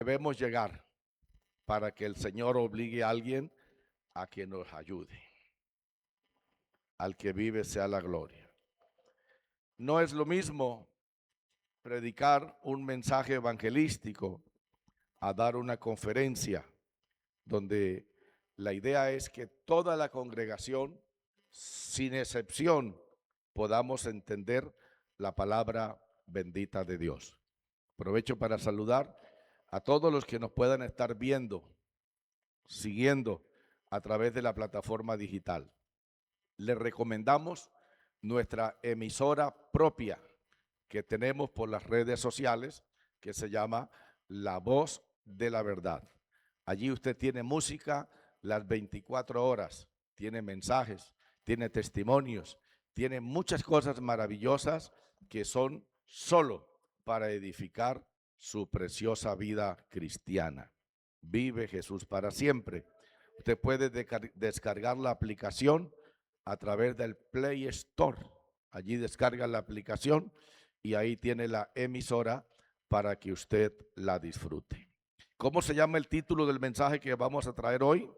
debemos llegar para que el Señor obligue a alguien a que nos ayude. Al que vive sea la gloria. No es lo mismo predicar un mensaje evangelístico a dar una conferencia donde la idea es que toda la congregación, sin excepción, podamos entender la palabra bendita de Dios. Aprovecho para saludar a todos los que nos puedan estar viendo, siguiendo a través de la plataforma digital. Les recomendamos nuestra emisora propia que tenemos por las redes sociales, que se llama La Voz de la Verdad. Allí usted tiene música las 24 horas, tiene mensajes, tiene testimonios, tiene muchas cosas maravillosas que son solo para edificar su preciosa vida cristiana. Vive Jesús para siempre. Usted puede descargar la aplicación a través del Play Store. Allí descarga la aplicación y ahí tiene la emisora para que usted la disfrute. ¿Cómo se llama el título del mensaje que vamos a traer hoy?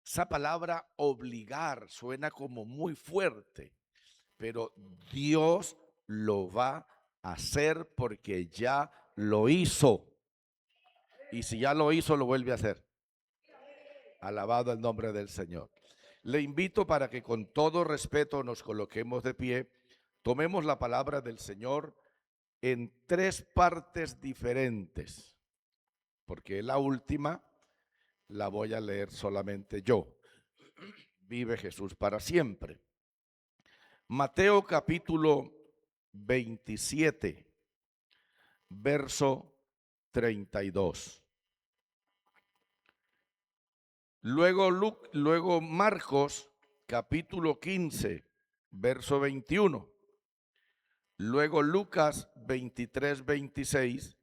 Esa palabra obligar suena como muy fuerte, pero Dios lo va a hacer porque ya lo hizo. Y si ya lo hizo, lo vuelve a hacer. Alabado el nombre del Señor. Le invito para que con todo respeto nos coloquemos de pie, tomemos la palabra del Señor en tres partes diferentes, porque la última la voy a leer solamente yo. Vive Jesús para siempre. Mateo capítulo 27, verso 32. Luego Marcos capítulo 15, verso 21. Luego Lucas 23, 26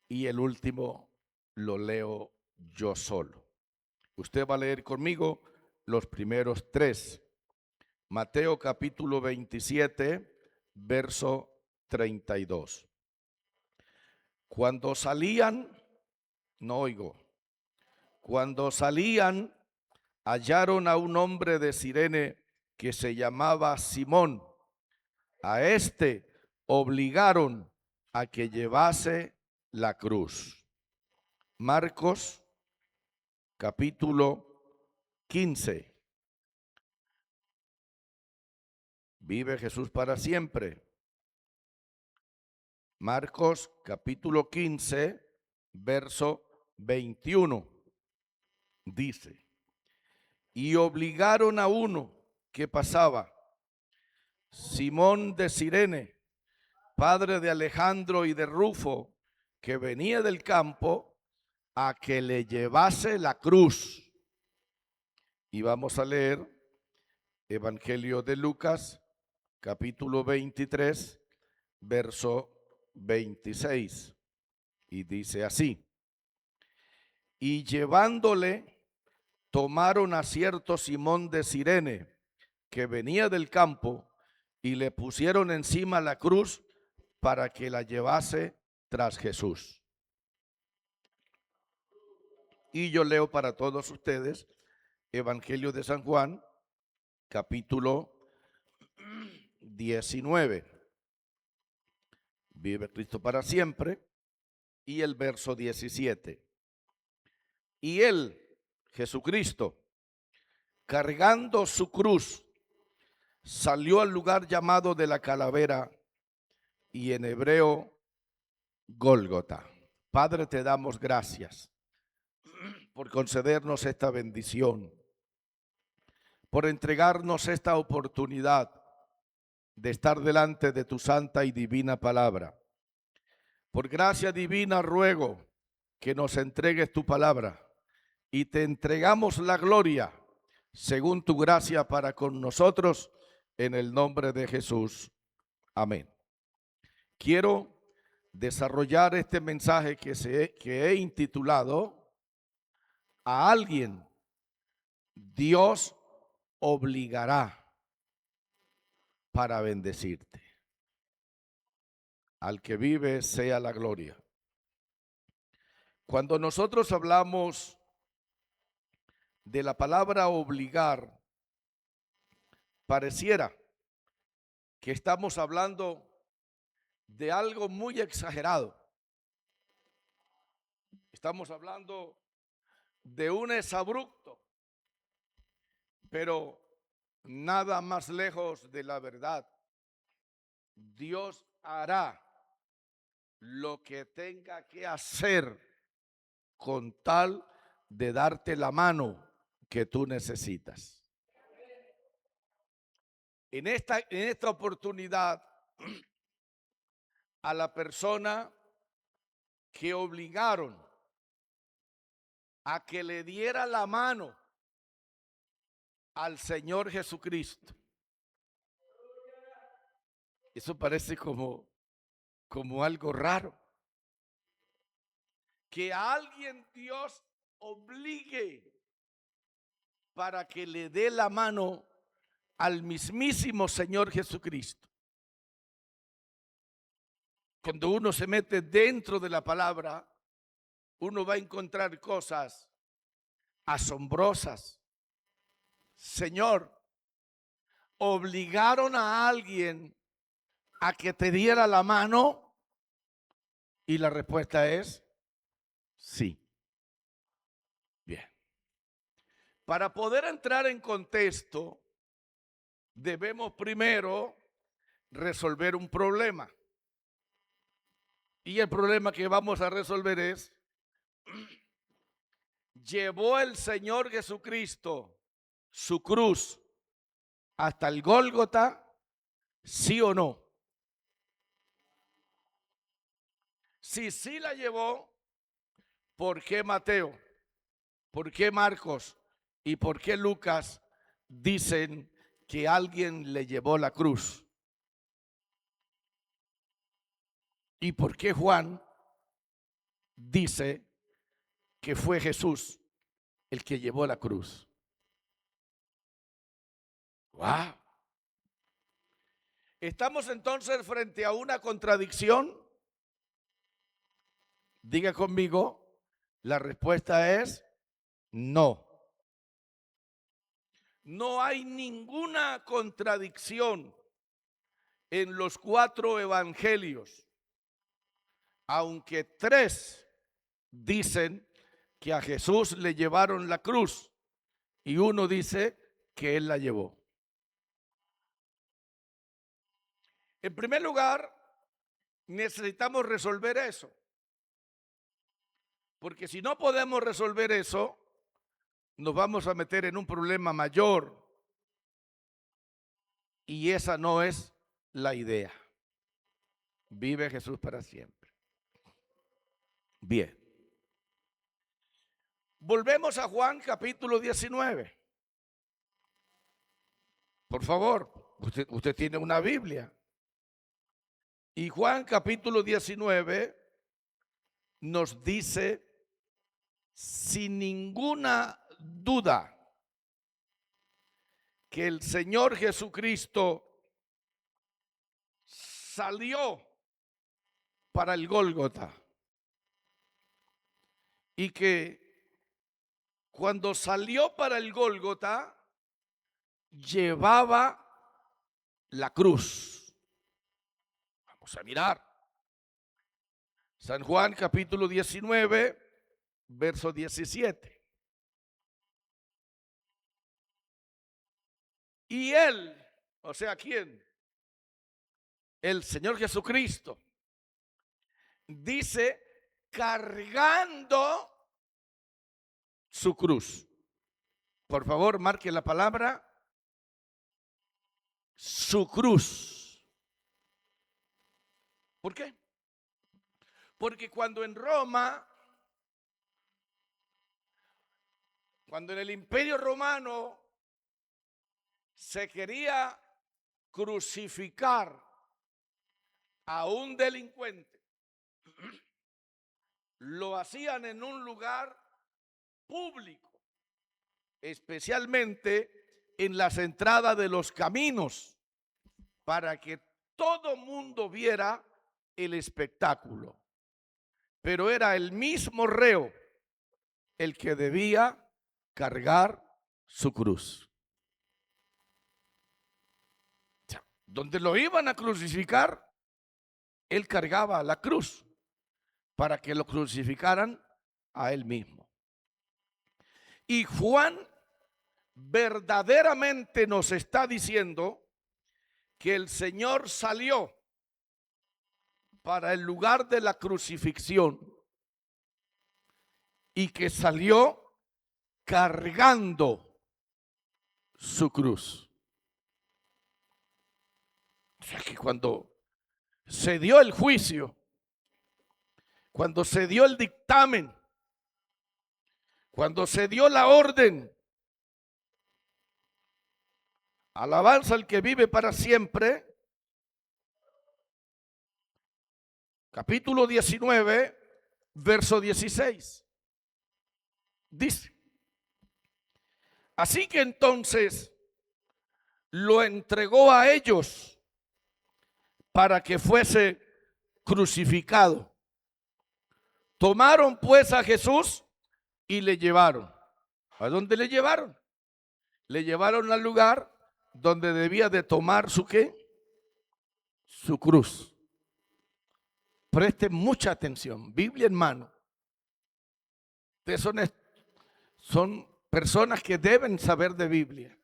y el último lo leo yo solo. Usted va a leer conmigo los primeros tres. Mateo capítulo 27, verso 32. Cuando salían, cuando salían, hallaron a un hombre de Cirene que se llamaba Simón. A este obligaron a que llevase la cruz. Marcos capítulo 15. Vive Jesús para siempre. Marcos capítulo 15, verso 21. Dice, y obligaron a uno que pasaba, Simón de Cirene, padre de Alejandro y de Rufo, que venía del campo, a que le llevase la cruz. Y vamos a leer Evangelio de Lucas, capítulo 23, verso 26. Y dice así, y llevándole, tomaron a cierto Simón de Cirene, que venía del campo, y le pusieron encima la cruz para que la llevase tras Jesús. Y yo leo para todos ustedes Evangelio de San Juan, capítulo 19. Vive Cristo para siempre. Y el verso 17. Y él, Jesucristo, cargando su cruz, salió al lugar llamado de la calavera, y en hebreo Gólgota. Padre, te damos gracias por concedernos esta bendición, por entregarnos esta oportunidad de estar delante de tu santa y divina palabra. Por gracia divina ruego que nos entregues tu palabra y te entregamos la gloria según tu gracia para con nosotros, en el nombre de Jesús. Amén. Quiero desarrollar este mensaje que he intitulado a alguien Dios obligará para bendecirte. Al que vive sea la gloria. Cuando nosotros hablamos de la palabra obligar, pareciera que estamos hablando de algo muy exagerado. Estamos hablando de un exabrupto, pero nada más lejos de la verdad. Dios hará lo que tenga que hacer con tal de darte la mano que tú necesitas. En esta oportunidad, a la persona que obligaron a que le diera la mano al Señor Jesucristo. Eso parece como algo raro. Que a alguien Dios obligue para que le dé la mano al mismísimo Señor Jesucristo. Cuando uno se mete dentro de la palabra, uno va a encontrar cosas asombrosas. Señor, obligaron a alguien a que te diera la mano, y la respuesta es sí. Bien. Para poder entrar en contexto, debemos primero resolver un problema. Y el problema que vamos a resolver es: ¿llevó el Señor Jesucristo su cruz hasta el Gólgota, sí o no? Si sí la llevó, ¿por qué Mateo, por qué Marcos y por qué Lucas dicen que alguien le llevó la cruz? ¿Y por qué Juan dice que fue Jesús el que llevó la cruz? ¡Wow! ¿Estamos entonces frente a una contradicción? Diga conmigo, la respuesta es no. No hay ninguna contradicción en los 4 evangelios, aunque 3 dicen que a Jesús le llevaron la cruz y uno dice que él la llevó. En primer lugar, necesitamos resolver eso, porque si no podemos resolver eso, nos vamos a meter en un problema mayor, y esa no es la idea. Vive Jesús para siempre. Bien. Volvemos a Juan capítulo 19. Por favor, usted tiene una Biblia. Y Juan capítulo 19 nos dice sin ninguna duda que el Señor Jesucristo salió para el Gólgota, y que cuando salió para el Gólgota llevaba la cruz. Vamos a mirar. San Juan capítulo 19, verso 17. Y él, o sea, ¿quién? El Señor Jesucristo, dice, cargando su cruz. Por favor, marque la palabra su cruz. ¿Por qué? Porque cuando en Roma, cuando en el Imperio Romano se quería crucificar a un delincuente, lo hacían en un lugar público, especialmente en las entradas de los caminos, para que todo mundo viera el espectáculo. pero era el mismo reo el que debía cargar su cruz. O sea, donde lo iban a crucificar, él cargaba la cruz para que lo crucificaran a él mismo. Y Juan verdaderamente nos está diciendo que el Señor salió para el lugar de la crucifixión y que salió cargando su cruz. O sea que cuando se dio el juicio, cuando se dio el dictamen, cuando se dio la orden, alabanza al que vive para siempre, capítulo 19, verso 16, dice: así que entonces lo entregó a ellos para que fuese crucificado. Tomaron pues a Jesús y le llevaron. ¿A dónde le llevaron? Le llevaron al lugar donde debía de tomar su ¿qué? Su cruz. Presten mucha atención, Biblia en mano. Ustedes son personas que deben saber de Biblia.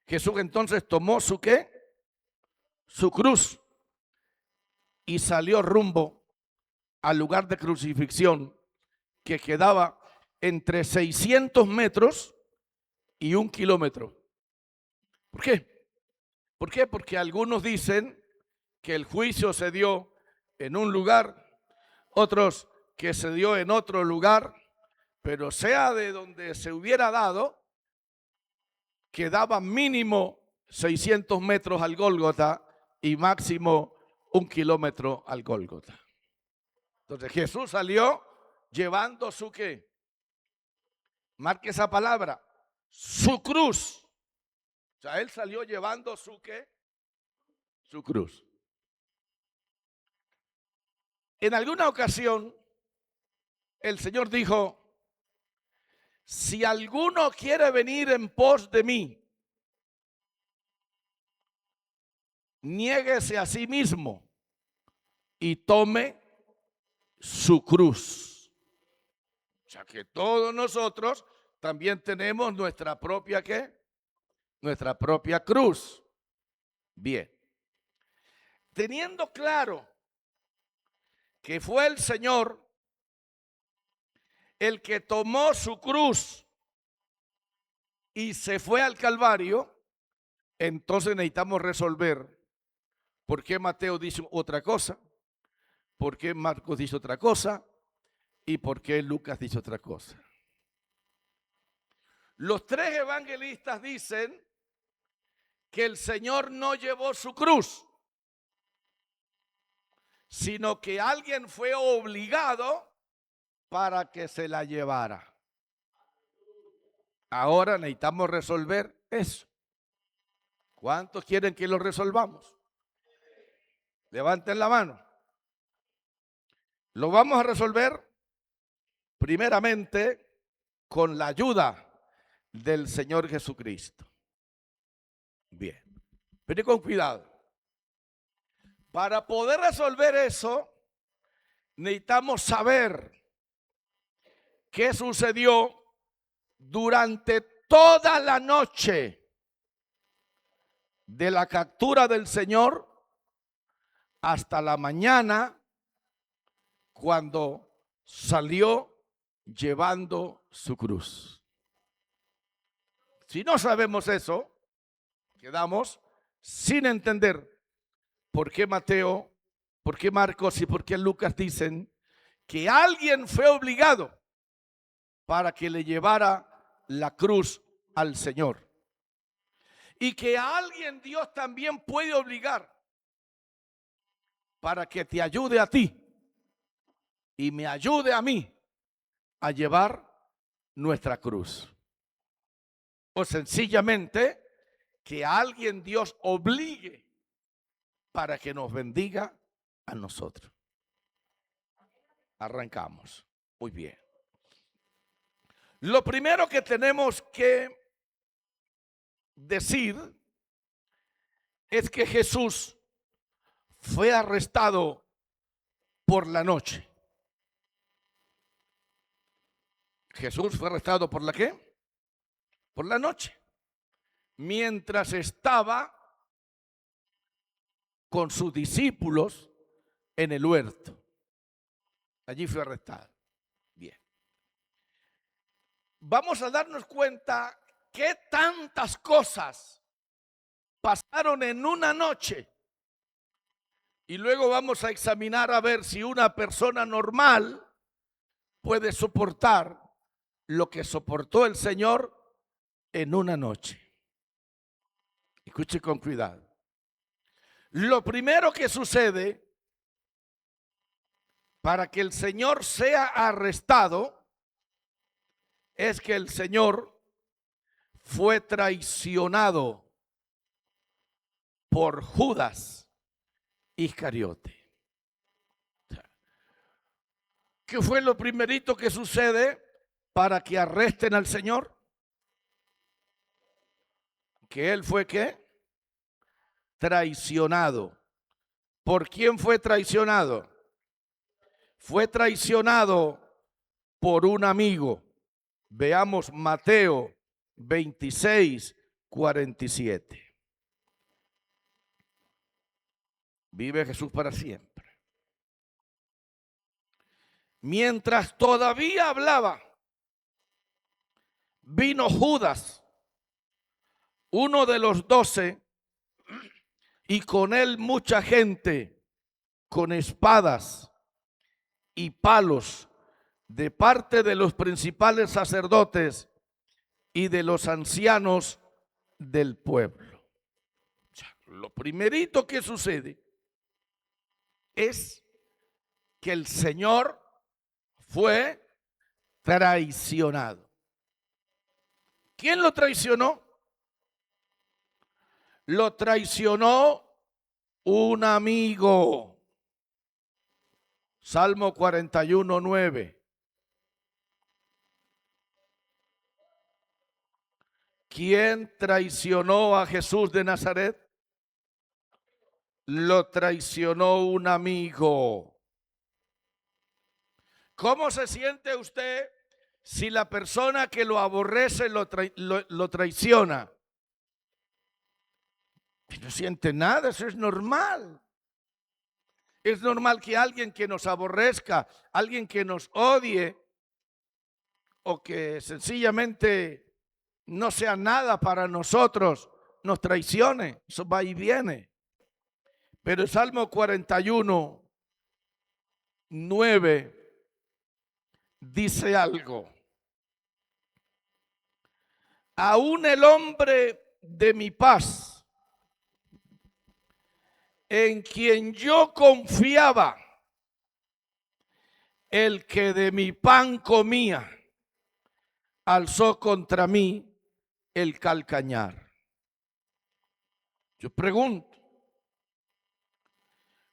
Jesús entonces tomó su ¿qué? Su cruz y salió rumbo al lugar de crucifixión que quedaba entre 600 metros y 1 kilómetro. ¿Por qué? ¿Por qué? Porque algunos dicen que el juicio se dio en un lugar, otros que se dio en otro lugar, pero sea de donde se hubiera dado, quedaba mínimo 600 metros al Gólgota y máximo 1 kilómetro al Gólgota. Entonces Jesús salió llevando su ¿qué? Marque esa palabra, su cruz. O sea, él salió llevando su ¿qué? Su cruz. En alguna ocasión, el Señor dijo: si alguno quiere venir en pos de mí, niéguese a sí mismo y tome su cruz. O sea que todos nosotros también tenemos nuestra propia ¿qué? Nuestra propia cruz. Bien. Teniendo claro que fue el Señor el que tomó su cruz y se fue al Calvario, entonces necesitamos resolver por qué Mateo dice otra cosa, por qué Marcos dice otra cosa y por qué Lucas dice otra cosa. Los tres evangelistas dicen que el Señor no llevó su cruz, sino que alguien fue obligado para que se la llevara. Ahora necesitamos resolver eso. ¿Cuántos quieren que lo resolvamos? Levanten la mano. Lo vamos a resolver primeramente con la ayuda del Señor Jesucristo. Bien, pero con cuidado. Para poder resolver eso, necesitamos saber qué sucedió durante toda la noche de la captura del Señor hasta la mañana, cuando salió llevando su cruz. Si no sabemos eso, quedamos sin entender por qué Mateo, por qué Marcos y por qué Lucas dicen que alguien fue obligado para que le llevara la cruz al Señor. Y que a alguien Dios también puede obligar para que te ayude a ti y me ayude a mí a llevar nuestra cruz. O sencillamente que a alguien Dios obligue para que nos bendiga a nosotros. Arrancamos. Muy bien. Lo primero que tenemos que decir es que Jesús fue arrestado por la noche. Jesús fue arrestado ¿por la qué? Por la noche. Mientras estaba con sus discípulos en el huerto. Allí fue arrestado. Bien. Vamos a darnos cuenta que tantas cosas pasaron en una noche. Y luego vamos a examinar a ver si una persona normal puede soportar lo que soportó el Señor en una noche. Escuche con cuidado. Lo primero que sucede para que el Señor sea arrestado es que el Señor fue traicionado por Judas Iscariote. ¿Qué fue lo primerito que sucede para que arresten al Señor? Que él fue ¿qué? Traicionado. ¿Por quién fue traicionado? Fue traicionado por un amigo. Veamos Mateo 26, 47. Vive Jesús para siempre. Mientras todavía hablaba, vino Judas, uno de los 12, y con él mucha gente con espadas y palos de parte de los principales sacerdotes y de los ancianos del pueblo. Lo primerito que sucede es que el Señor fue traicionado. ¿Quién lo traicionó? Lo traicionó un amigo. Salmo 41, 9. ¿Quién traicionó a Jesús de Nazaret? Lo traicionó un amigo. ¿Cómo se siente usted si la persona que lo aborrece lo traiciona? No siente nada, eso es normal. Es normal que alguien que nos aborrezca, alguien que nos odie o que sencillamente no sea nada para nosotros, nos traicione. Eso va y viene. Pero el Salmo 41, 9 dice algo. Aún el hombre de mi paz, en quien yo confiaba, el que de mi pan comía, alzó contra mí el calcañar. Yo pregunto,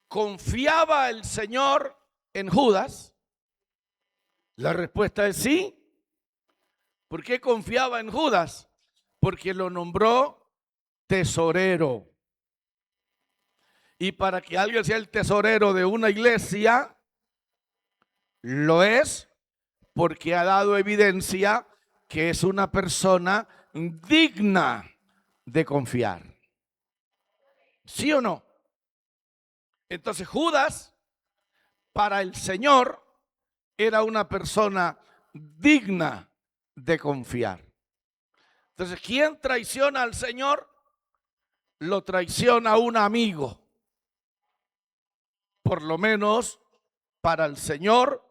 ¿confiaba el Señor en Judas? La respuesta es sí. ¿Por qué confiaba en Judas? Porque lo nombró tesorero. Y para que alguien sea el tesorero de una iglesia, lo es porque ha dado evidencia que es una persona digna de confiar. ¿Sí o no? Entonces Judas, para el Señor, era una persona digna de confiar. Entonces, ¿quién traiciona al Señor? Lo traiciona un amigo. Por lo menos para el Señor,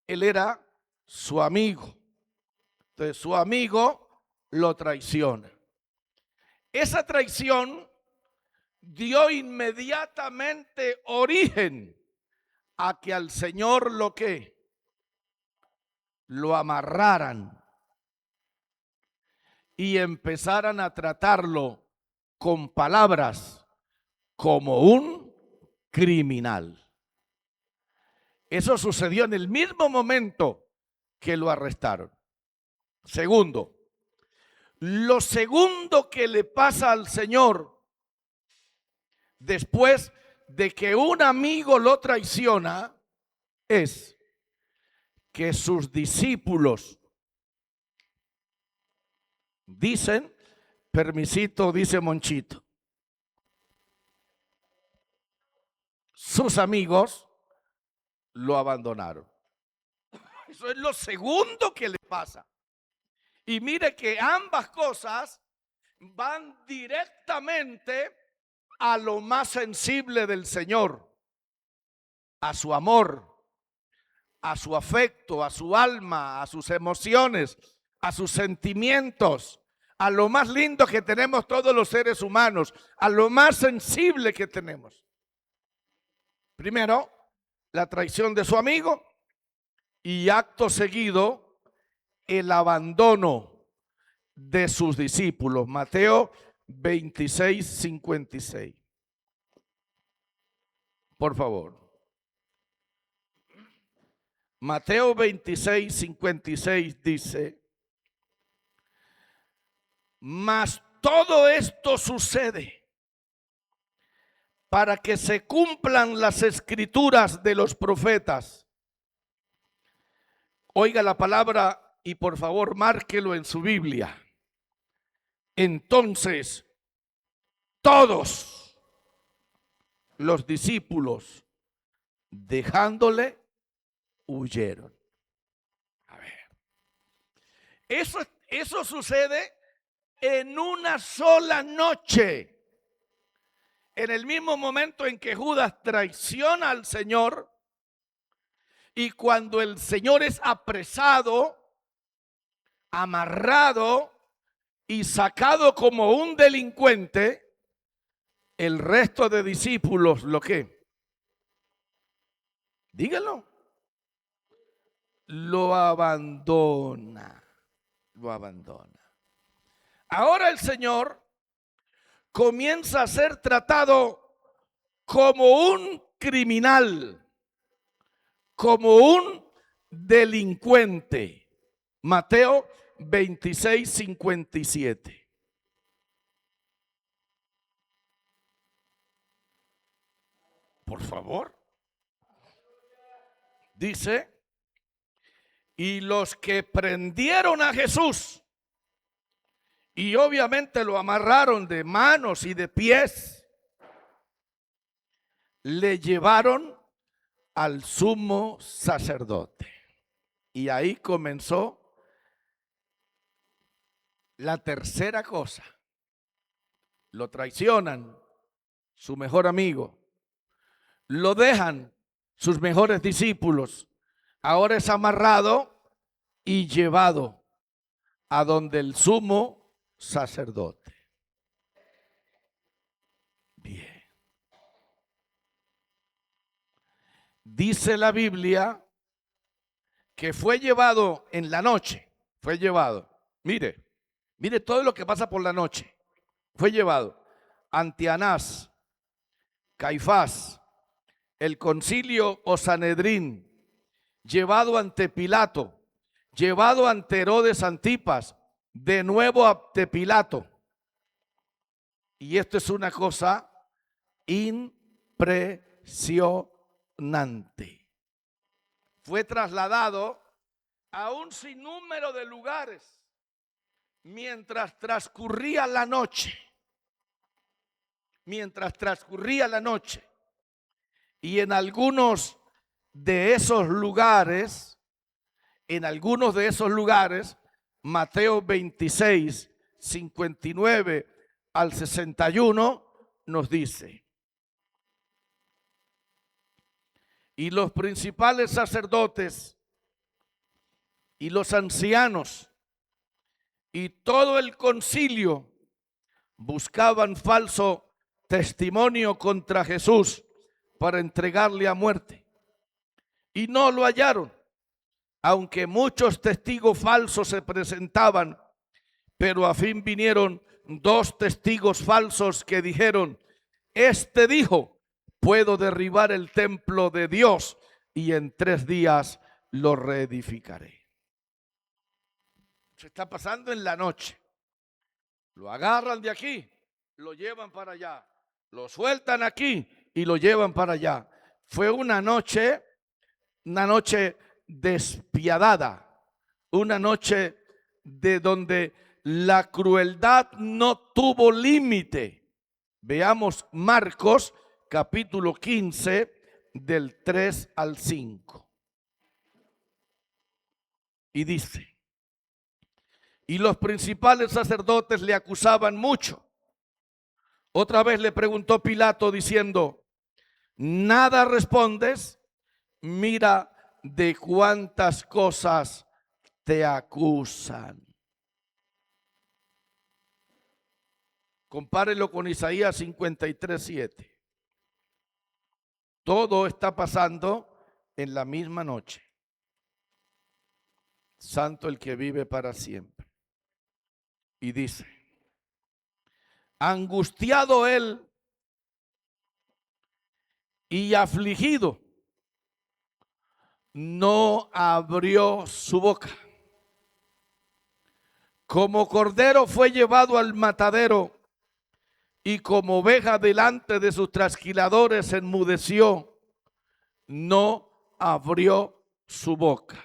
él era su amigo. Entonces, su amigo lo traiciona. Esa traición dio inmediatamente origen a que al Señor lo amarraran y empezaran a tratarlo con palabras como un criminal. Eso sucedió en el mismo momento que lo arrestaron. Segundo, lo segundo que le pasa al Señor después de que un amigo lo traiciona es que sus discípulos dicen, permisito, dice Monchito, sus amigos lo abandonaron. Eso es lo segundo que le pasa. Y mire que ambas cosas van directamente a lo más sensible del Señor, a su amor, a su afecto, a su alma, a sus emociones, a sus sentimientos, a lo más lindo que tenemos todos los seres humanos, a lo más sensible que tenemos. Primero, la traición de su amigo y acto seguido, el abandono de sus discípulos. Mateo 26, 56. Por favor. Mateo 26, 56 dice, mas todo esto sucede para que se cumplan las escrituras de los profetas. Oiga la palabra y por favor márquelo en su Biblia. Entonces, todos los discípulos, dejándole, huyeron. A ver, eso sucede en una sola noche. En el mismo momento en que Judas traiciona al Señor y cuando el Señor es apresado, amarrado y sacado como un delincuente, el resto de discípulos, ¿lo qué? Díganlo. Lo abandona. Lo abandona. Ahora el Señor comienza a ser tratado como un criminal, como un delincuente. Mateo 26, 57. Por favor. Dice, y los que prendieron a Jesús y obviamente lo amarraron de manos y de pies, le llevaron al sumo sacerdote. Y ahí comenzó la tercera cosa. Lo traicionan, su mejor amigo. Lo dejan sus mejores discípulos. Ahora es amarrado y llevado a donde el sumo sacerdote. Bien. Dice la Biblia que fue llevado en la noche. Fue llevado. Mire todo lo que pasa por la noche. Fue llevado ante Anás, Caifás, el concilio o Sanedrín, llevado ante Pilato, llevado ante Herodes Antipas, de nuevo ante Pilato. Y esto es una cosa impresionante. Fue trasladado a un sinnúmero de lugares mientras transcurría la noche. Mientras transcurría la noche. Y en algunos de esos lugares, Mateo 26, 59 al 61 nos dice, y los principales sacerdotes y los ancianos y todo el concilio buscaban falso testimonio contra Jesús para entregarle a muerte. Y no lo hallaron, aunque muchos testigos falsos se presentaban, pero a fin vinieron 2 testigos falsos que dijeron, este dijo, puedo derribar el templo de Dios y en 3 días lo reedificaré. Se está pasando en la noche. Lo agarran de aquí, lo llevan para allá, lo sueltan aquí y lo llevan para allá. Fue una noche despiadada, una noche de donde la crueldad no tuvo límite. Veamos Marcos capítulo 15 del 3 al 5. Y dice: y los principales sacerdotes le acusaban mucho. Otra vez le preguntó Pilato diciendo: ¿nada respondes? Mira de cuántas cosas te acusan. Compárelo con Isaías 53:7. Todo está pasando en la misma noche. Santo el que vive para siempre. Y dice: angustiado él y afligido, no abrió su boca. Como cordero fue llevado al matadero, y como oveja delante de sus trasquiladores enmudeció, no abrió su boca.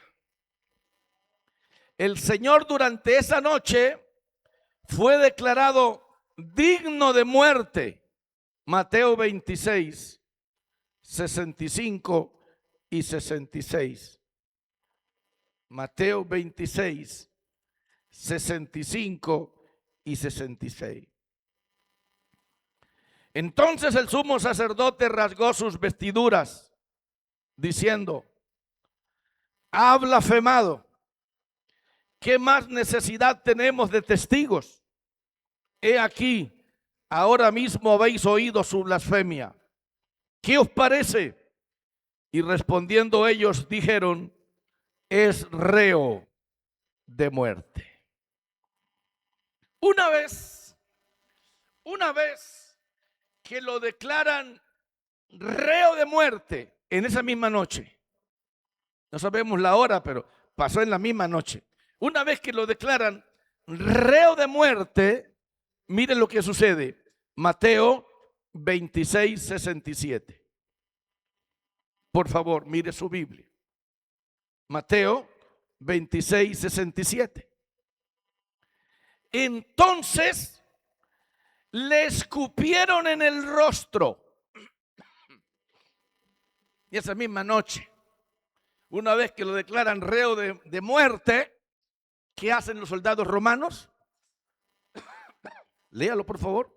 El Señor durante esa noche fue declarado digno de muerte. Mateo 26, 65 y 66. Mateo 26, 65 y 66. Entonces el sumo sacerdote rasgó sus vestiduras, diciendo: ha blasfemado. ¿Qué más necesidad tenemos de testigos? He aquí, ahora mismo habéis oído su blasfemia. ¿Qué os parece? Y respondiendo ellos dijeron: es reo de muerte. Una vez que lo declaran reo de muerte, en esa misma noche, no sabemos la hora, pero pasó en la misma noche. Una vez que lo declaran reo de muerte, miren lo que sucede. Mateo 26, 67. Por favor, mire su Biblia. Mateo 26, 67. Entonces le escupieron en el rostro. Y esa misma noche, una vez que lo declaran reo de muerte, ¿qué hacen los soldados romanos? Léalo, por favor.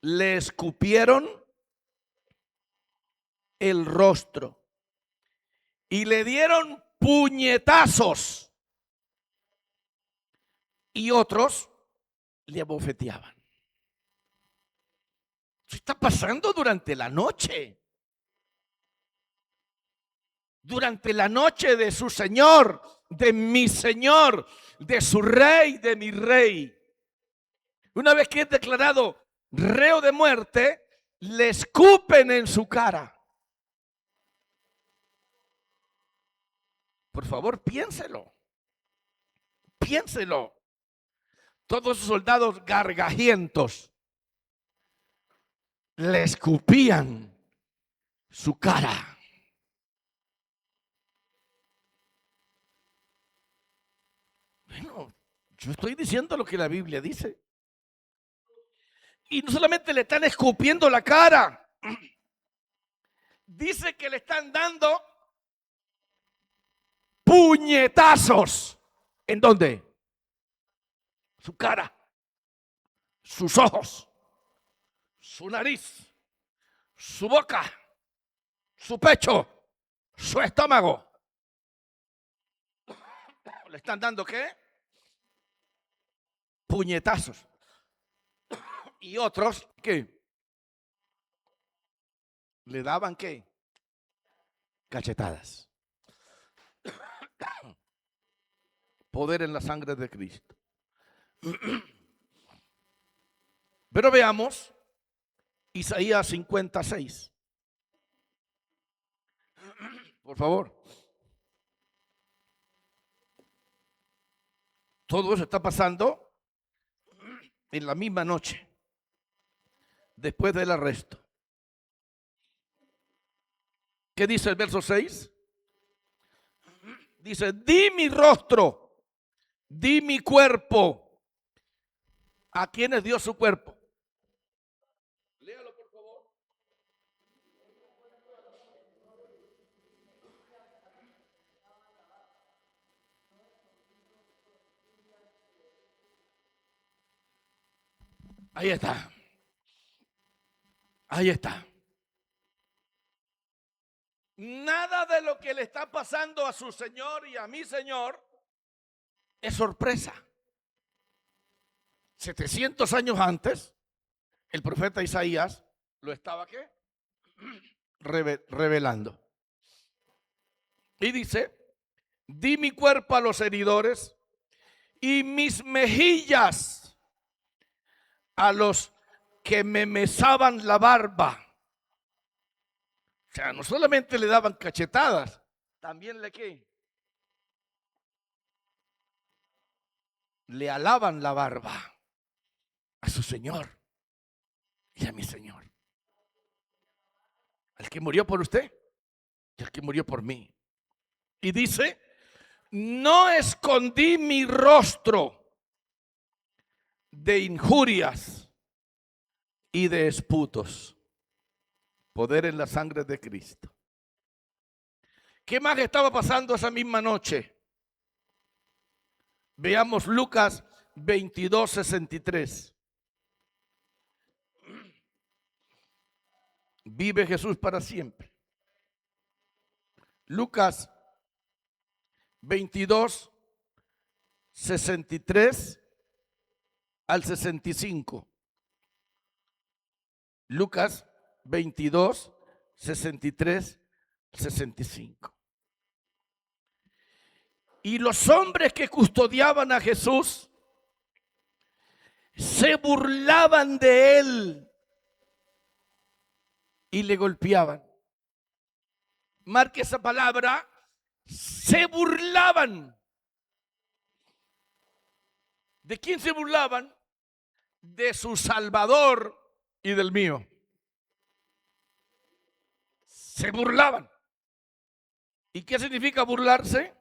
Le escupieron el rostro y le dieron puñetazos, y otros le abofeteaban. Eso está pasando durante la noche. Durante la noche de su Señor, de mi Señor, de su Rey, de mi Rey. Una vez que es declarado reo de muerte, le escupen en su cara. Por favor, piénselo. Piénselo. Todos esos soldados gargajientos le escupían su cara. Bueno, yo estoy diciendo lo que la Biblia dice. Y no solamente le están escupiendo la cara, dice que le están dando puñetazos. ¿En dónde? Su cara, sus ojos, su nariz, su boca, su pecho, su estómago. ¿Le están dando qué? Puñetazos. Y otros, ¿qué? ¿Le daban qué? Cachetadas. Poder en la sangre de Cristo. Pero veamos Isaías 56. por favor. Todo eso está pasando en la misma noche, después del arresto. ¿Qué dice el verso 6? Dice, di mi rostro, di mi cuerpo. ¿A quiénes dio su cuerpo? Léalo, por favor. Ahí está. Ahí está. Nada de lo que le está pasando a su Señor y a mi Señor es sorpresa. 700 años antes, el profeta Isaías lo estaba ¿qué? Revelando. Y dice, di mi cuerpo a los heridores y mis mejillas a los que me mesaban la barba. O sea, no solamente le daban cachetadas, también le alaban la barba a su Señor y a mi Señor. Al que murió por usted y al que murió por mí. Y dice, no escondí mi rostro de injurias y de esputos. Poder en la sangre de Cristo. ¿Qué más estaba pasando esa misma noche? Veamos Lucas 22:63. Vive Jesús para siempre. Lucas 22:63 al 65. Lucas 22:63, 65. Y los hombres que custodiaban a Jesús se burlaban de él y le golpeaban. Marque esa palabra, se burlaban. ¿De quién se burlaban? De su Salvador y del mío. Se burlaban. ¿Y qué significa burlarse?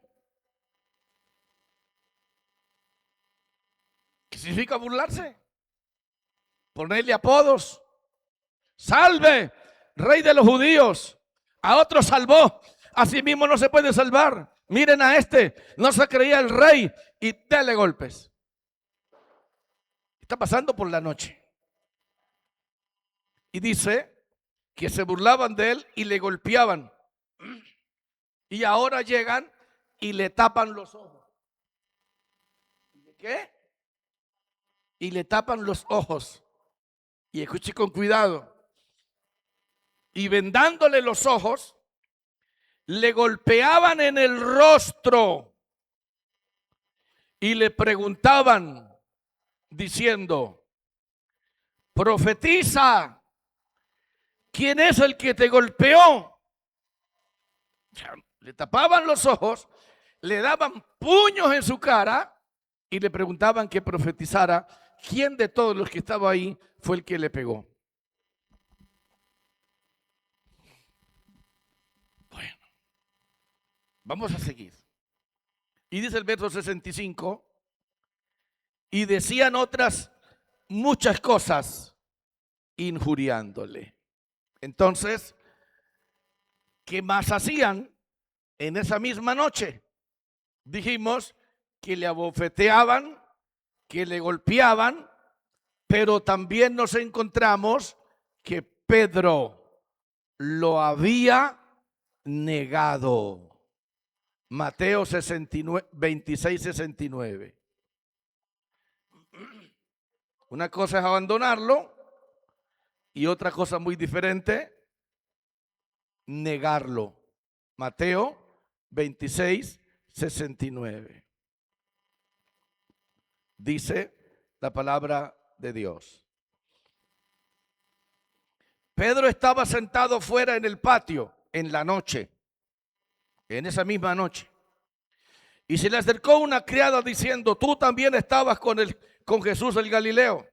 ¿Qué significa burlarse? Ponerle apodos. Salve, rey de los judíos. A otro salvó, a sí mismo no se puede salvar. Miren a este, no se creía el rey y dele golpes. Está pasando por la noche. Y dice que se burlaban de él y le golpeaban. Y ahora llegan y le tapan los ojos. ¿Qué? Y le tapan los ojos. Y escuche con cuidado. Y vendándole los ojos, le golpeaban en el rostro y le preguntaban diciendo, profetiza, ¿quién es el que te golpeó? Le tapaban los ojos, le daban puños en su cara y le preguntaban que profetizara quién de todos los que estaban ahí fue el que le pegó. Bueno, vamos a seguir. Y dice el verso 65, y decían otras muchas cosas injuriándole. Entonces, ¿qué más hacían en esa misma noche? Dijimos que le abofeteaban, que le golpeaban, pero también nos encontramos que Pedro lo había negado. Mateo 26:69. Una cosa es abandonarlo y otra cosa muy diferente, negarlo. Mateo 26:69. Dice la palabra de Dios. Pedro estaba sentado fuera en el patio en la noche en esa misma noche. Y se le acercó una criada diciendo: tú también estabas con Jesús el Galileo.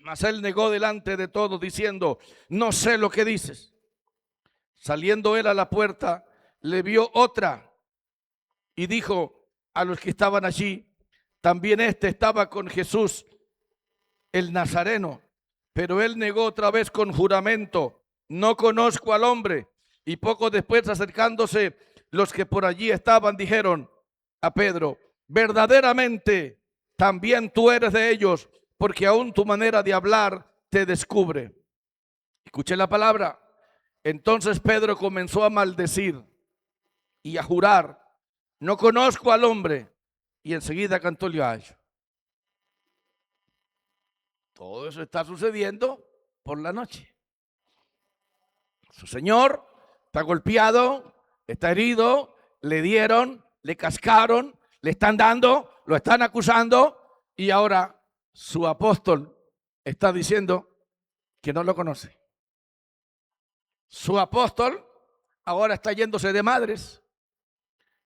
Mas él negó delante de todos diciendo: no sé lo que dices. Saliendo él a la puerta, le vio otra y dijo a los que estaban allí: también este estaba con Jesús el Nazareno. Pero él negó otra vez con juramento: no conozco al hombre. Y poco después, acercándose los que por allí estaban, dijeron a Pedro: verdaderamente también tú eres de ellos, porque aún tu manera de hablar te descubre. Escuché la palabra. Entonces Pedro comenzó a maldecir y a jurar: no conozco al hombre. Y enseguida cantó el gallo. Todo eso está sucediendo por la noche. Su señor está golpeado, está herido, le dieron, le cascaron, le están dando, lo están acusando, y ahora su apóstol está diciendo que no lo conoce. Su apóstol ahora está yéndose de madres.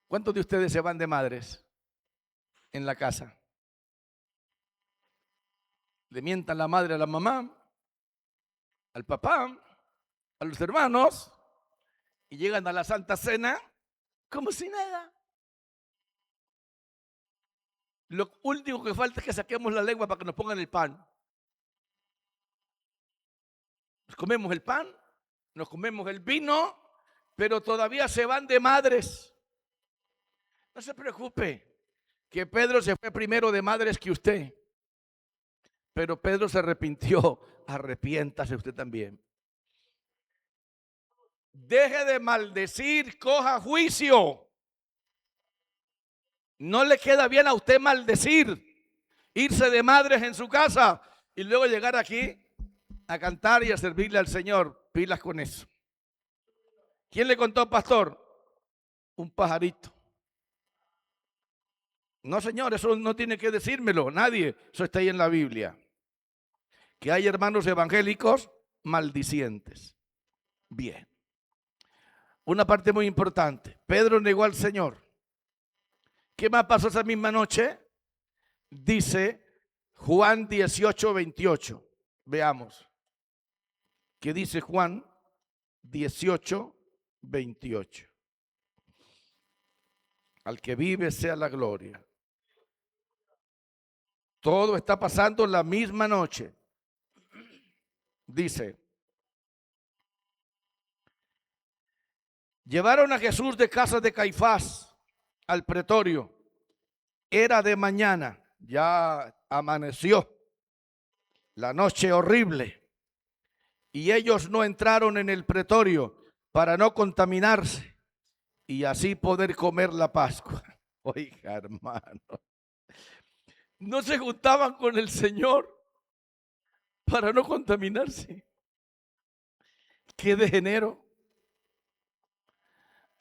¿Cuántos de ustedes se van de madres en la casa? Le mientan la madre a la mamá, al papá, a los hermanos, y llegan a la Santa Cena como si nada. Lo último que falta es que saquemos la lengua para que nos pongan el pan. Nos comemos el pan, nos comemos el vino, pero todavía se van de madres. No se preocupe, que Pedro se fue primero de madres que usted. Pero Pedro se arrepintió. Arrepiéntase usted también. Deje de maldecir, coja juicio. No le queda bien a usted maldecir, irse de madres en su casa y luego llegar aquí a cantar y a servirle al Señor. Pilas con eso. ¿Quién le contó, pastor? Un pajarito. No, señor, eso no tiene que decírmelo nadie. Eso está ahí en la Biblia. Que hay hermanos evangélicos maldicientes. Bien. Una parte muy importante. Pedro negó al Señor. ¿Qué más pasó esa misma noche? Dice Juan 18:28. Veamos. ¿Qué dice Juan 18:28? Al que vive sea la gloria. Todo está pasando la misma noche. Dice: llevaron a Jesús de casa de Caifás al pretorio. Era de mañana, ya amaneció, la noche horrible, y ellos no entraron en el pretorio para no contaminarse y así poder comer la Pascua. Oiga, hermano, no se juntaban con el Señor para no contaminarse. ¡Qué degenero!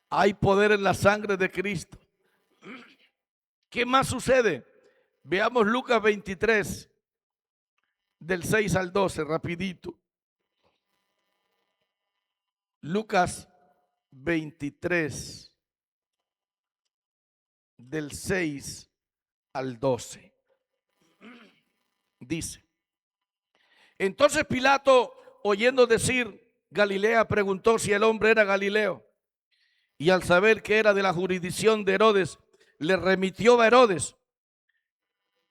Hay poder en la sangre de Cristo. ¿Qué más sucede? Veamos Lucas 23, del 6 al 12, rapidito. Lucas 23, del 6 al 12. Dice: entonces Pilato, oyendo decir Galilea, preguntó si el hombre era Galileo. Y al saber que era de la jurisdicción de Herodes, le remitió a Herodes,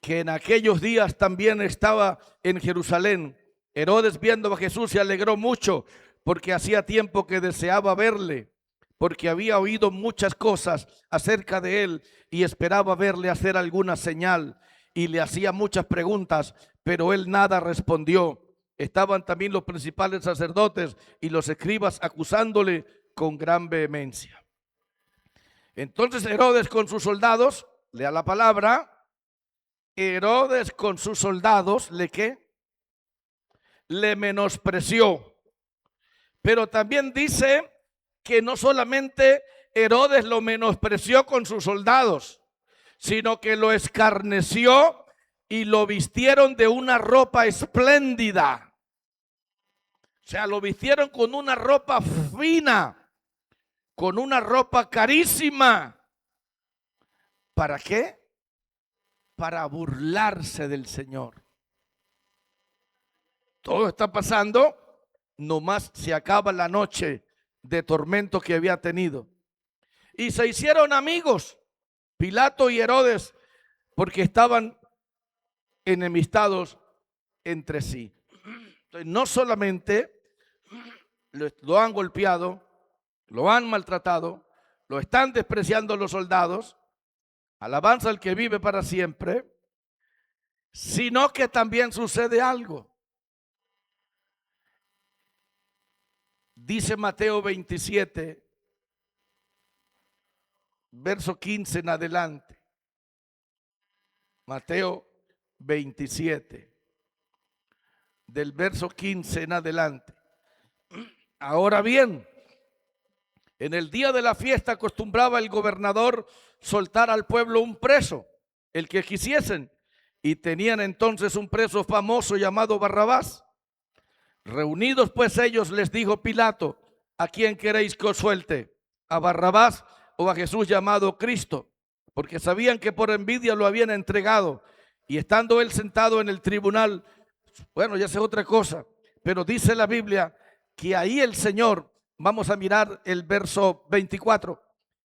que en aquellos días también estaba en Jerusalén. Herodes, viendo a Jesús, se alegró mucho, porque hacía tiempo que deseaba verle, porque había oído muchas cosas acerca de él y esperaba verle hacer alguna señal, y le hacía muchas preguntas, pero él nada respondió. Estaban también los principales sacerdotes y los escribas acusándole con gran vehemencia. Entonces Herodes con sus soldados, lea la palabra, Herodes con sus soldados, ¿qué? Le menospreció. Pero también dice que no solamente Herodes lo menospreció con sus soldados, sino que lo escarneció y lo vistieron de una ropa espléndida. O sea, lo vistieron con una ropa fina, con una ropa carísima. ¿Para qué? Para burlarse del Señor. Todo está pasando, nomás se acaba la noche de tormento que había tenido. Y se hicieron amigos, Pilato y Herodes, porque estaban enemistados entre sí. Entonces, no solamente lo han golpeado, lo han maltratado, lo están despreciando los soldados, alabanza al que vive para siempre, sino que también sucede algo. Dice Mateo 27, verso 15 en adelante. Mateo 27, del verso 15 en adelante. Ahora bien, en el día de la fiesta acostumbraba el gobernador soltar al pueblo un preso, el que quisiesen, y tenían entonces un preso famoso llamado Barrabás. Reunidos pues ellos, les dijo Pilato: ¿a quién queréis que os suelte? ¿A Barrabás o a Jesús llamado Cristo? Porque sabían que por envidia lo habían entregado. Y estando él sentado en el tribunal, bueno, ya sé otra cosa, pero dice la Biblia que ahí el Señor, vamos a mirar el verso 24,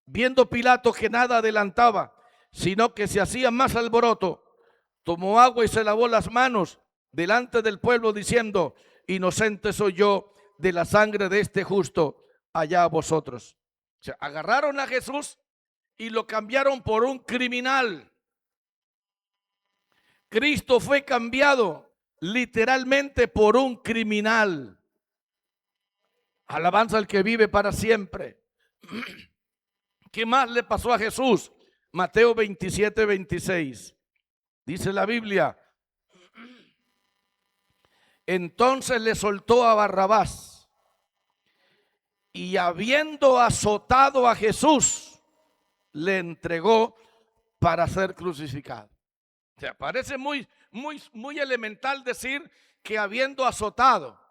viendo Pilato que nada adelantaba, sino que se hacía más alboroto, tomó agua y se lavó las manos delante del pueblo, diciendo: inocente soy yo de la sangre de este justo, allá a vosotros. O sea, agarraron a Jesús y lo cambiaron por un criminal. Cristo fue cambiado literalmente por un criminal. Alabanza al que vive para siempre. ¿Qué más le pasó a Jesús? Mateo 27, 26. Dice la Biblia: entonces le soltó a Barrabás, y habiendo azotado a Jesús, le entregó para ser crucificado. O sea, parece muy elemental decir que habiendo azotado,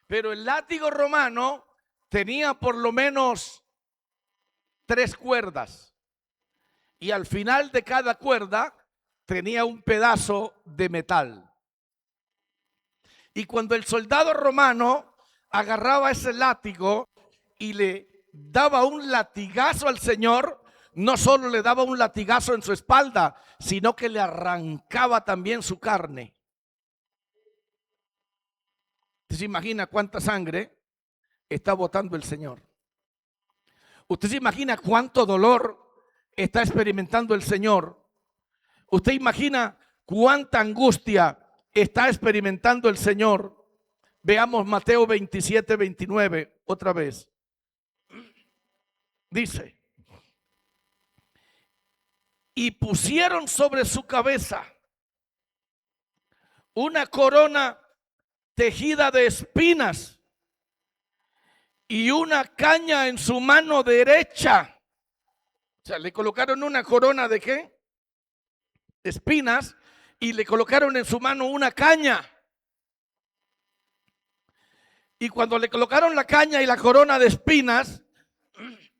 pero el látigo romano tenía por lo menos 3 cuerdas, y al final de cada cuerda tenía un pedazo de metal. Y cuando el soldado romano agarraba ese látigo y le daba un latigazo al Señor, no solo le daba un latigazo en su espalda, sino que le arrancaba también su carne. ¿Usted se imagina cuánta sangre está botando el Señor? ¿Usted se imagina cuánto dolor está experimentando el Señor? ¿Usted imagina cuánta angustia está experimentando el Señor? Veamos Mateo 27, 29 otra vez. Dice: y pusieron sobre su cabeza una corona tejida de espinas y una caña en su mano derecha. O sea, le colocaron una corona de ¿qué? Espinas, y le colocaron en su mano una caña. Y cuando le colocaron la caña y la corona de espinas,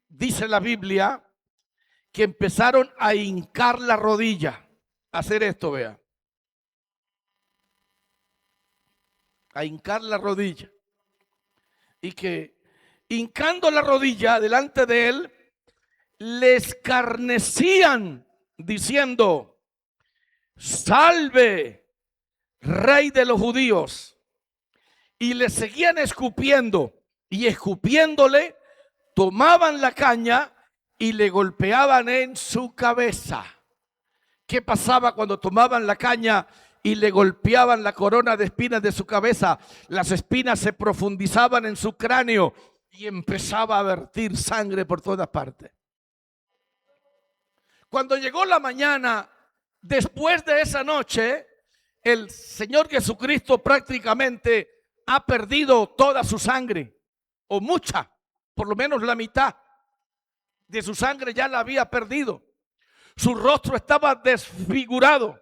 dice la Biblia que empezaron a hincar la rodilla, a hacer esto, vea, a hincar la rodilla, y que hincando la rodilla delante de él, le escarnecían diciendo: salve, Rey de los judíos. Y le seguían escupiendo, y escupiéndole tomaban la caña y le golpeaban en su cabeza. ¿Qué pasaba cuando tomaban la caña y le golpeaban la corona de espinas de su cabeza? Las espinas se profundizaban en su cráneo y empezaba a vertir sangre por todas partes. Cuando llegó la mañana, después de esa noche, el Señor Jesucristo prácticamente ha perdido toda su sangre, o mucha, por lo menos la mitad de su sangre ya la había perdido. Su rostro estaba desfigurado,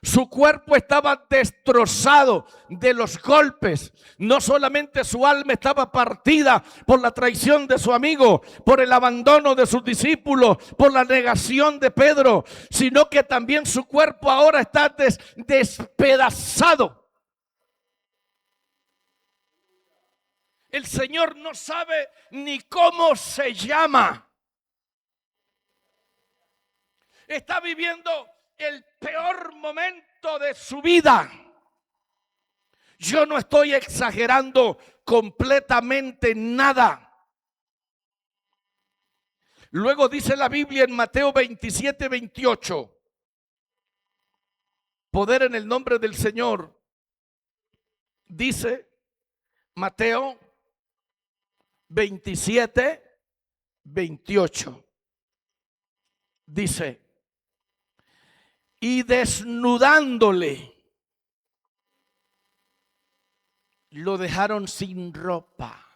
Su cuerpo estaba destrozado de los golpes. No solamente su alma estaba partida por la traición de su amigo, por el abandono de sus discípulos, por la negación de Pedro, sino que también su cuerpo ahora está despedazado. El Señor no sabe ni cómo se llama. Está viviendo el peor momento de su vida. Yo no estoy exagerando completamente nada. Luego dice la Biblia en Mateo 27:28. Poder en el nombre del Señor. Dice Mateo 27:28. Dice: y desnudándole, lo dejaron sin ropa.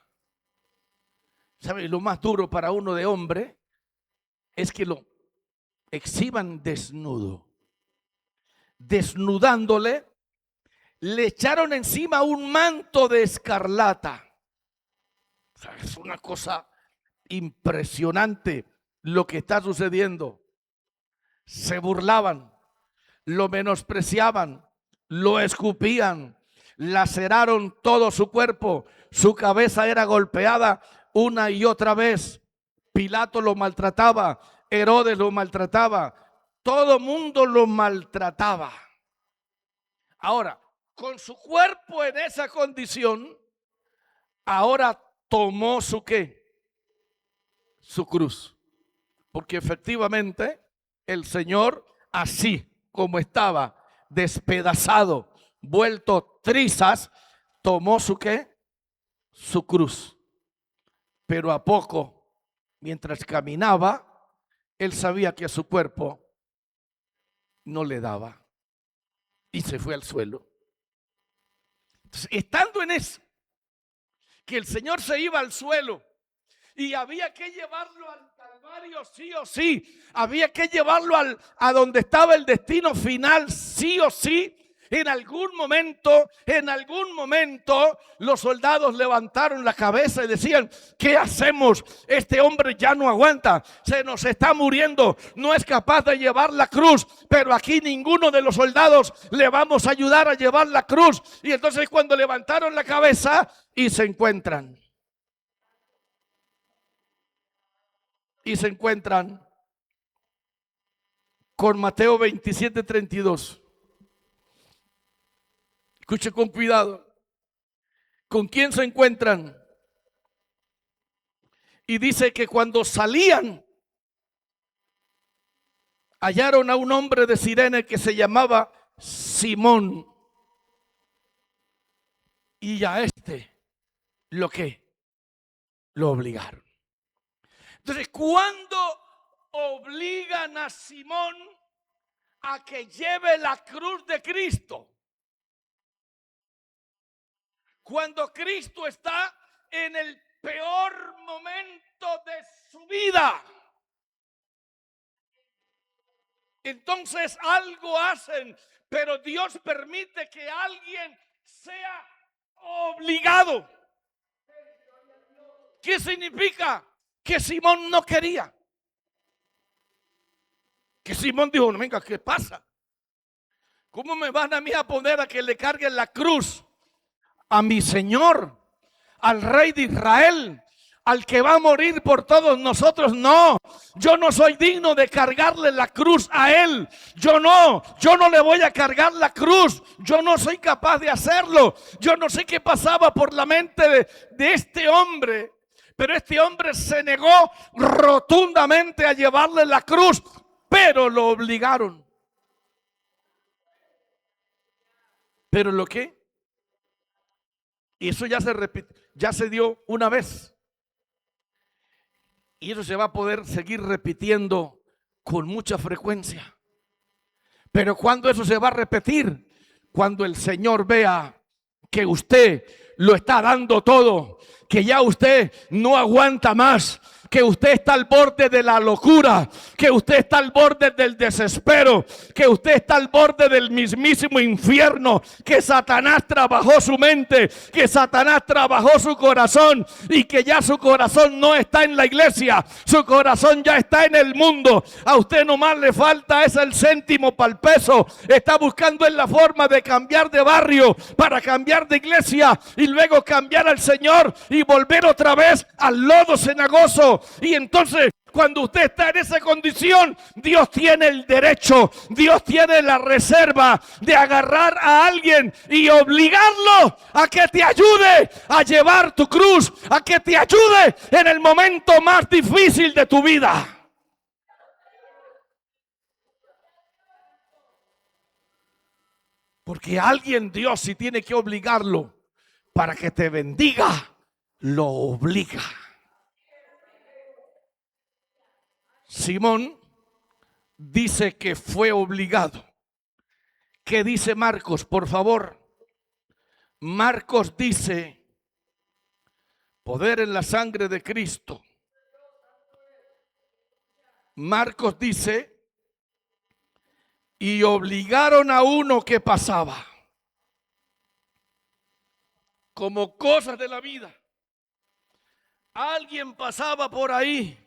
¿Sabe? Lo más duro para uno de hombre es que lo exhiban desnudo. Desnudándole, le echaron encima un manto de escarlata. O sea, es una cosa impresionante lo que está sucediendo. Se burlaban, lo menospreciaban, lo escupían, laceraron todo su cuerpo, su cabeza era golpeada una y otra vez. Pilato lo maltrataba, Herodes lo maltrataba, todo mundo lo maltrataba. Ahora, con su cuerpo en esa condición, ahora tomó su ¿qué? Su cruz. Porque efectivamente el Señor, así como estaba despedazado, vuelto trizas, tomó su ¿qué? Su cruz. Pero a poco, mientras caminaba, él sabía que a su cuerpo no le daba y se fue al suelo. Entonces, estando en eso, que el Señor se iba al suelo y había que llevarlo al Calvario sí o sí, había que llevarlo a donde estaba el destino final sí o sí. En algún momento, los soldados levantaron la cabeza y decían: ¿qué hacemos? Este hombre ya no aguanta, se nos está muriendo, no es capaz de llevar la cruz, pero aquí ninguno de los soldados le vamos a ayudar a llevar la cruz. Y entonces cuando levantaron la cabeza y se encuentran con Mateo 27:32. Escuche con cuidado. ¿Con quién se encuentran? Y dice que cuando salían, hallaron a un hombre de Cirene que se llamaba Simón. Y a lo obligaron. Entonces, ¿cuándo obligan a Simón a que lleve la cruz de Cristo? Cuando Cristo está en el peor momento de su vida. Entonces algo hacen, pero Dios permite que alguien sea obligado. ¿Qué significa? Que Simón no quería. Que Simón dijo: no, venga, ¿qué pasa? ¿Cómo me van a mí a poner a que le carguen la cruz a mi Señor, al Rey de Israel, al que va a morir por todos nosotros? No, yo no soy digno de cargarle la cruz a Él. Yo no le voy a cargar la cruz. Yo no soy capaz de hacerlo. Yo no sé qué pasaba por la mente de este hombre, pero este hombre se negó rotundamente a llevarle la cruz, pero lo obligaron. ¿Pero lo qué? Y eso ya se repite, ya se dio una vez. Y eso se va a poder seguir repitiendo con mucha frecuencia. Pero ¿cuándo eso se va a repetir? Cuando el Señor vea que usted lo está dando todo, que ya usted no aguanta más, que usted está al borde de la locura, que usted está al borde del desespero, que usted está al borde del mismísimo infierno, que Satanás trabajó su mente, que Satanás trabajó su corazón y que ya su corazón no está en la iglesia, su corazón ya está en el mundo. A usted nomás le falta es el céntimo para el peso. Está buscando en la forma de cambiar de barrio para cambiar de iglesia y luego cambiar al Señor y volver otra vez al lodo cenagoso. Y entonces, cuando usted está en esa condición, Dios tiene el derecho, Dios tiene la reserva de agarrar a alguien y obligarlo a que te ayude a llevar tu cruz, a que te ayude en el momento más difícil de tu vida. Porque alguien, Dios, si tiene que obligarlo para que te bendiga, lo obliga. Simón dice que fue obligado. ¿Qué dice Marcos, por favor? Marcos dice, poder en la sangre de Cristo. Marcos dice, y obligaron a uno que pasaba. Como cosas de la vida. Alguien pasaba por ahí.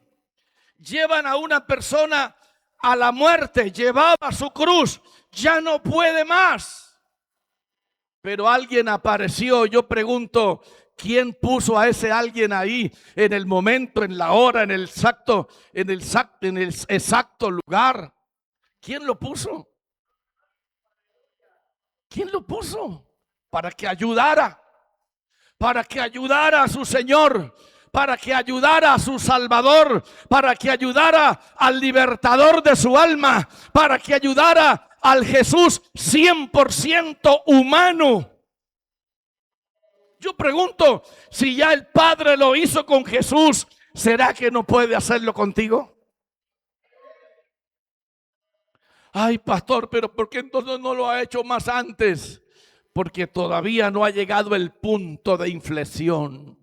Llevan a una persona a la muerte, llevaba su cruz, ya no puede más. Pero alguien apareció. Yo pregunto, ¿quién puso a ese alguien ahí en el momento, en la hora, en el exacto lugar? ¿Quién lo puso? ¿Quién lo puso? Para que ayudara a su Señor, para que ayudara a su Salvador, para que ayudara al libertador de su alma, para que ayudara al Jesús 100% humano. Yo pregunto, si ya el Padre lo hizo con Jesús, ¿será que no puede hacerlo contigo? Ay, pastor, pero ¿por qué entonces no lo ha hecho más antes? Porque todavía no ha llegado el punto de inflexión.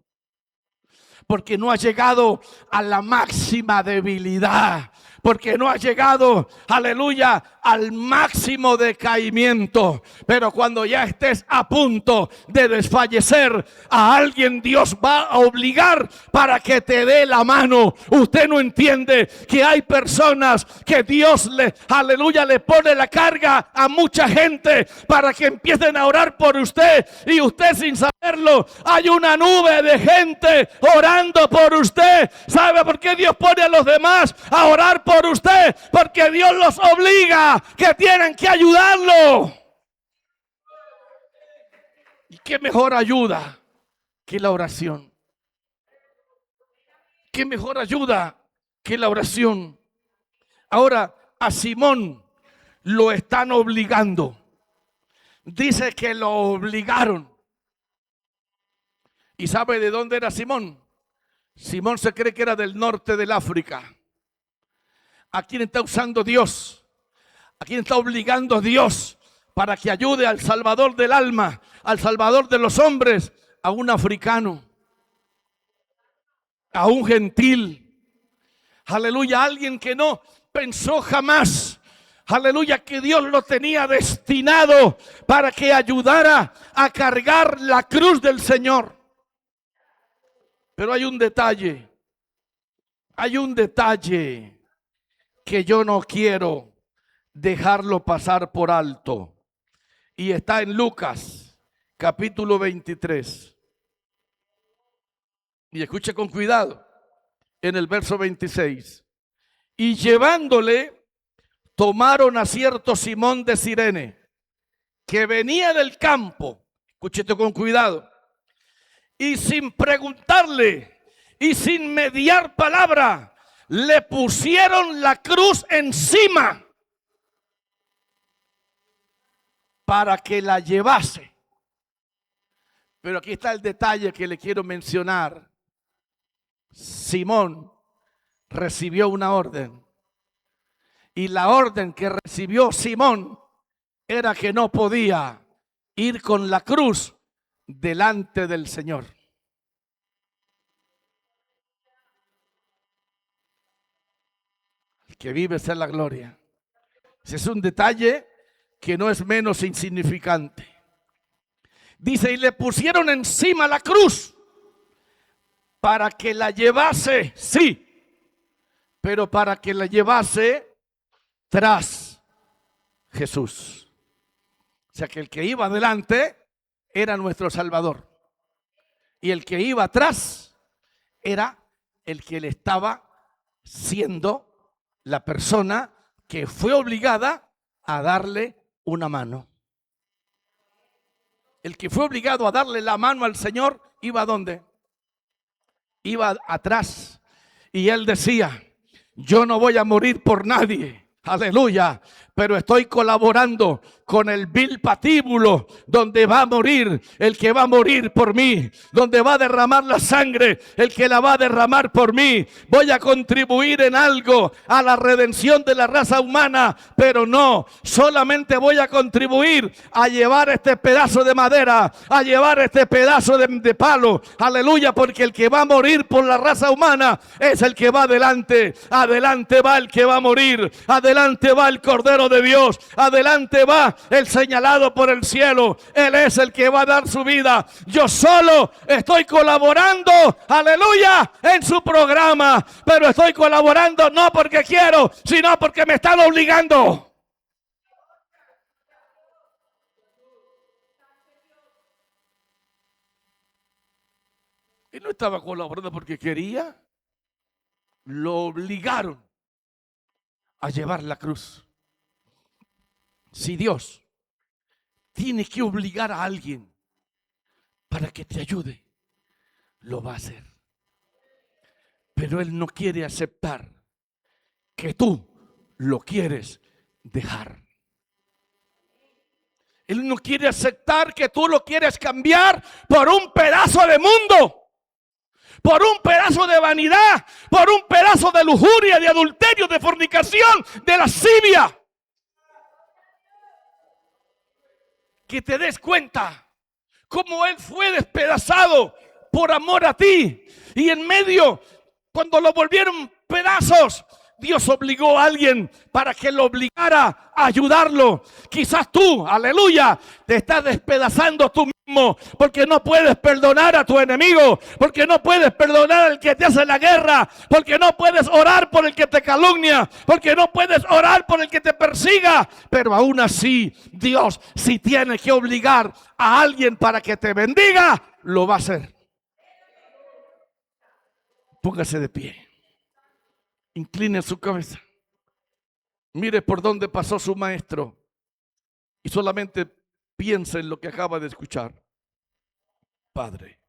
Porque no ha llegado a la máxima debilidad. Porque no ha llegado, aleluya, al máximo decaimiento. Pero cuando ya estés a punto de desfallecer, a alguien Dios va a obligar para que te dé la mano. Usted no entiende que hay personas que Dios aleluya, le pone la carga a mucha gente para que empiecen a orar por usted. Y usted sin saberlo, hay una nube de gente orando por usted. ¿Sabe por qué Dios pone a los demás a orar por usted? Porque Dios los obliga que tienen que ayudarlo. ¿Y qué mejor ayuda que la oración? ¿Qué mejor ayuda que la oración? Ahora a Simón lo están obligando. Dice que lo obligaron. ¿Y sabe de dónde era Simón? Simón se cree que era del norte del África. ¿A quién está usando Dios? ¿A quién está obligando Dios para que ayude al Salvador del alma, al Salvador de los hombres? A un africano, a un gentil, aleluya, a alguien que no pensó jamás, aleluya, que Dios lo tenía destinado para que ayudara a cargar la cruz del Señor. Pero hay un detalle que yo no quiero dejarlo pasar por alto. Y está en Lucas, capítulo 23. Y escuche con cuidado, en el verso 26. Y llevándole, tomaron a cierto Simón de Cirene, que venía del campo. Escúchate con cuidado. Y sin preguntarle y sin mediar palabra, le pusieron la cruz encima para que la llevase. Pero aquí está el detalle que le quiero mencionar. Simón recibió una orden. Y la orden que recibió Simón era que no podía ir con la cruz delante del Señor. que vive sea la gloria. Ese es un detalle que no es menos insignificante. Dice, y le pusieron encima la cruz para que la llevase, sí, pero para que la llevase tras Jesús. O sea que el que iba adelante era nuestro Salvador. Y el que iba atrás era el que le estaba siendo la persona que fue obligada a darle una mano. El que fue obligado a darle la mano al Señor, ¿iba a dónde? Iba atrás. Y él decía, yo no voy a morir por nadie. Aleluya. Pero estoy colaborando con el vil patíbulo donde va a morir el que va a morir por mí, donde va a derramar la sangre el que la va a derramar por mí. Voy a contribuir en algo a la redención de la raza humana, pero no, solamente voy a contribuir a llevar este pedazo de madera, a llevar este pedazo de palo. Aleluya, porque el que va a morir por la raza humana es el que va adelante. Adelante va el que va a morir, adelante va el Cordero de Dios, adelante va el señalado por el cielo. Él es el que va a dar su vida. Yo solo estoy colaborando, aleluya, en su programa, pero estoy colaborando no porque quiero, sino porque me están obligando. Y no estaba colaborando porque quería, lo obligaron a llevar la cruz. Si Dios tiene que obligar a alguien para que te ayude, lo va a hacer. Pero Él no quiere aceptar que tú lo quieres dejar. Él no quiere aceptar que tú lo quieres cambiar por un pedazo de mundo, por un pedazo de vanidad, por un pedazo de lujuria, de adulterio, de fornicación, de lascivia. Que te des cuenta cómo Él fue despedazado por amor a ti. Y en medio, cuando lo volvieron pedazos, Dios obligó a alguien para que lo obligara a ayudarlo. Quizás tú, aleluya, te estás despedazando tú mismo porque no puedes perdonar a tu enemigo, porque no puedes perdonar al que te hace la guerra, porque no puedes orar por el que te calumnia, porque no puedes orar por el que te persiga. Pero aún así, Dios, si tiene que obligar a alguien para que te bendiga, lo va a hacer. Póngase de pie. Incline su cabeza. Mire por dónde pasó su maestro. Y solamente piensa en lo que acaba de escuchar. Padre,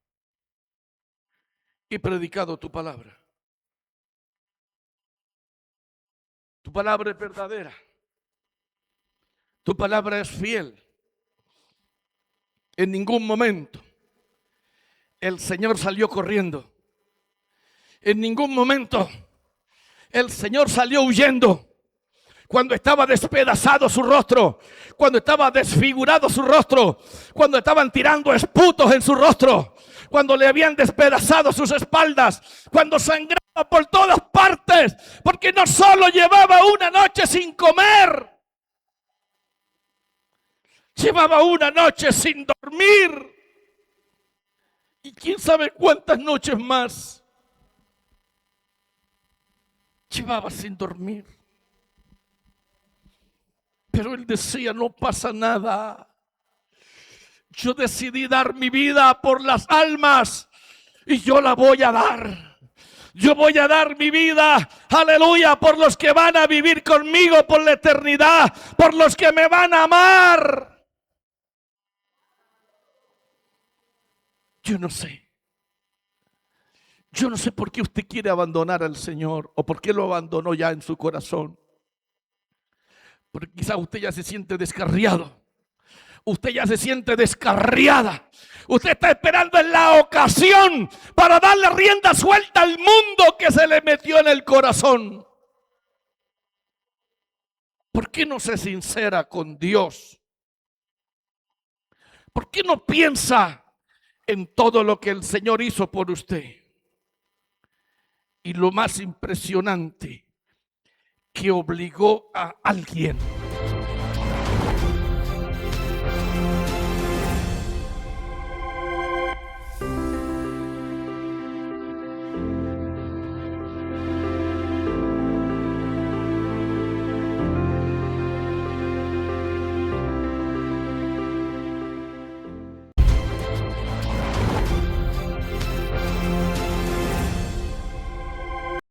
he predicado tu palabra. Tu palabra es verdadera. Tu palabra es fiel. En ningún momento el Señor salió corriendo. En ningún momento el Señor salió huyendo. Cuando estaba despedazado su rostro, cuando estaba desfigurado su rostro, cuando estaban tirando esputos en su rostro, cuando le habían despedazado sus espaldas, cuando sangraba por todas partes, porque no solo llevaba una noche sin comer, llevaba una noche sin dormir, y quién sabe cuántas noches más llevaba sin dormir. Pero él decía, no pasa nada. Yo decidí dar mi vida por las almas y yo la voy a dar. Yo voy a dar mi vida, aleluya, por los que van a vivir conmigo por la eternidad, por los que me van a amar. Yo no sé. Yo no sé por qué usted quiere abandonar al Señor o por qué lo abandonó ya en su corazón. Porque quizás usted ya se siente descarriado. Usted ya se siente descarriada. Usted está esperando en la ocasión para darle rienda suelta al mundo que se le metió en el corazón. ¿Por qué no se sincera con Dios? ¿Por qué no piensa en todo lo que el Señor hizo por usted? Y lo más impresionante, que que obligó a alguien